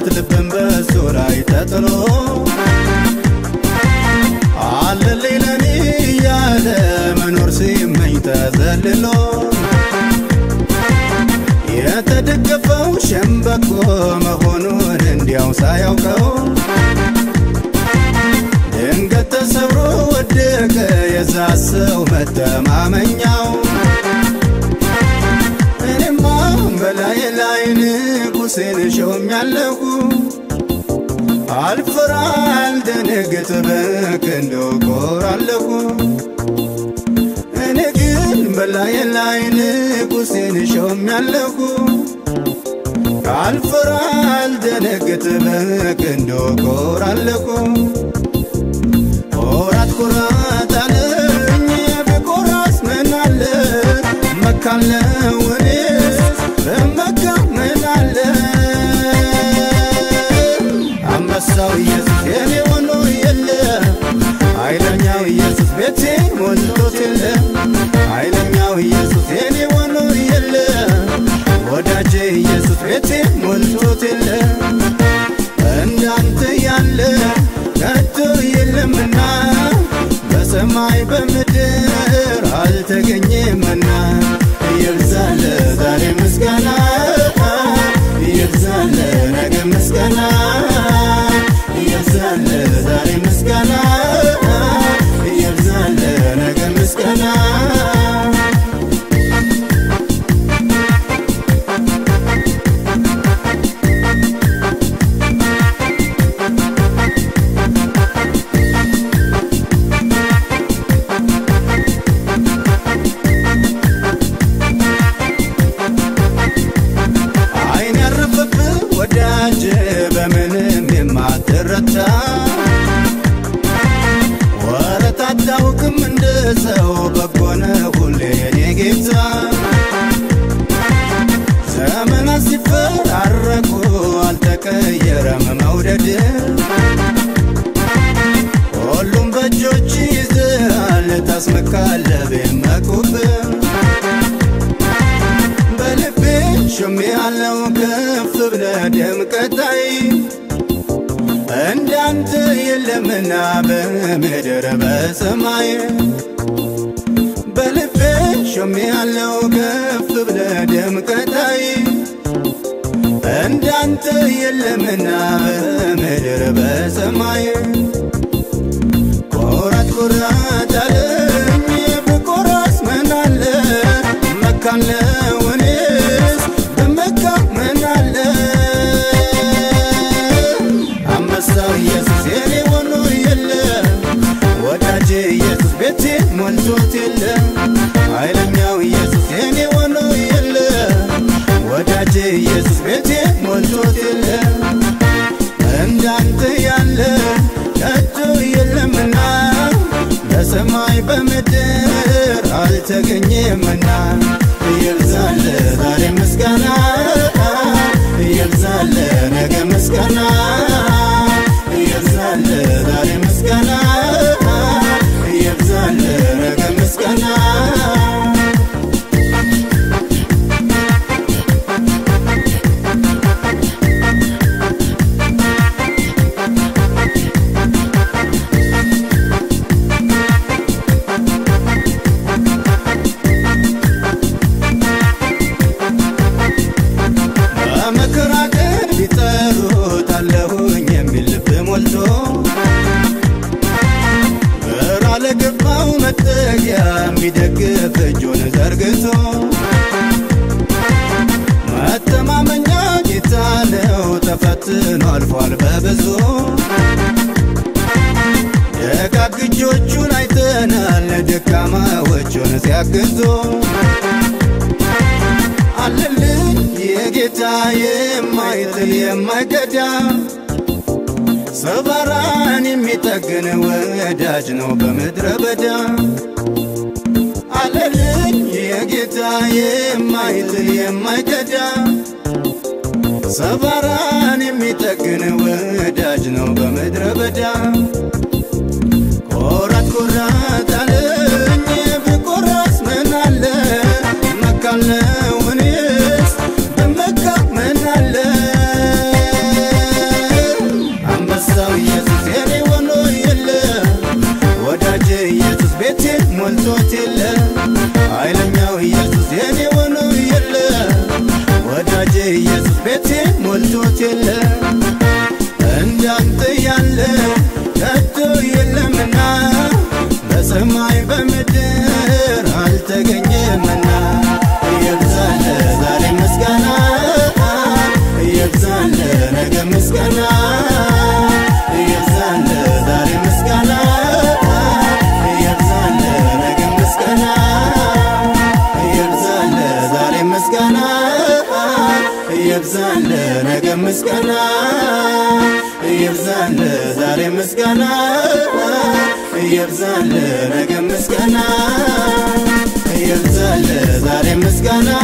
ልብን በሱ ላይ ተጥሎ አለልኝ ለኔ ያለ መኖር ሲመኝ ተዘልሎ የተደገፈው ሸምበቆ መሆኑን እንዲያው ሳያውቀው ድንገት ተሰብሮ ወደቀ የዛ ሰው መተማመኛው እኔማ በላይ ላይ ንጉሴን ሾሜያለሁ አልፈራ አልደነግጥ በክንዱ ኮራለሁ እኔ ግን በላይ ላይ ንጉሴን ሾሜያለሁ አልፈራ አልደነግጥ በክንዱ ኮራለሁ ኮራት አለኝ በኮራስ ምን አለ መካለው እኔስ በመካ ምን አለ አንበሳው ኢየሱስ የኔ ሆኖ የለ ኃይለኛው ኢየሱስ ቤቴ ሞልቶት የለ ኃይለኛው ኢየሱስ የኔ ሆኖ የለ ወዳጄ ኢየሱስ ቤቴ ሞልቶት የለ እንዳንተ ያለ ከቶ የለምና በሰማይ በምድር አልተገኘምና ይብዛል ዛሬ ምስጋና ይብዛል ነገ ምስጋና ይብዛል ዛሬ ምስጋና ይብዛል ነገ ምስጋና በምንም የማትረታ ወረት አታውቅም እንደ ሰው በጎነ ሁሌ የኔ ጌታ ዘመናት ሲፈራረቁ አልተቀየረም መውደድ ሁሉም በእጆች ይዘሃል ታስመካለህ በመቁብ በልቤ ሾሜያለሁ ከፍ ብለህ ደምቀታይ እንዳንተ የለምና በምድር በሰማይ በልቤ ሾሜያለሁ ከፍ ብለህ ደምቀታይ እንዳንተ የለምና በምድር በሰማይ ኮራት አለኝ በኮራስ ምን አለ መካለው እኔስ በመካ ምን አለ አንበሳው ኢየሱስ የኔ ሆኖ የለ ወዳጄ ኢየሱስ ቤቴ ሞልቶት የለ ኃይለኛው ኢየሱስ የኔ ሆኖ የለ ወዳጄ ኢየሱስ ቤቴ ሞልቶት የለ እንዳንተ ያለ ከቶ የለምና በሰማይ በምድር አልተገኘምና ይብዛል ዛሬ ምስጋና ይብዛል ነገ ምስጋና ይብዛል ዛሬ ምስጋና ይብዛል ነገ ምስጋና በመከራከር ቢጠሩት አለሁኝ የሚል ልብ ሞልቶ ግራ ለገባው መጠጊያ የሚደግፍ እጁን ዘርግቶ መተማመኛ ጌታ ነው ተፈትኖ አልፏል በብዙ ደጋግ እጆቹን አይተናል ደካማዎቹን ሲያግዙ አለልኝ የጌታ የማይጥል የማይገዳ ሰባራን የሚጠግን ወዳጅ ነው በምድረ በዳ አለልኝ የጌታ የማይጥል የማይገዳ ሰባራን የሚጠግን ወዳጅ ነው በምድረ በዳ ኮራት አለኝ በኮራስ ምን አለ መካለው እኔስ በመካ ምን አለ يبزال نجم مسكنا يبزال زاري مسكنا يبزال نجم مسكنا يبزال زاري مسكنا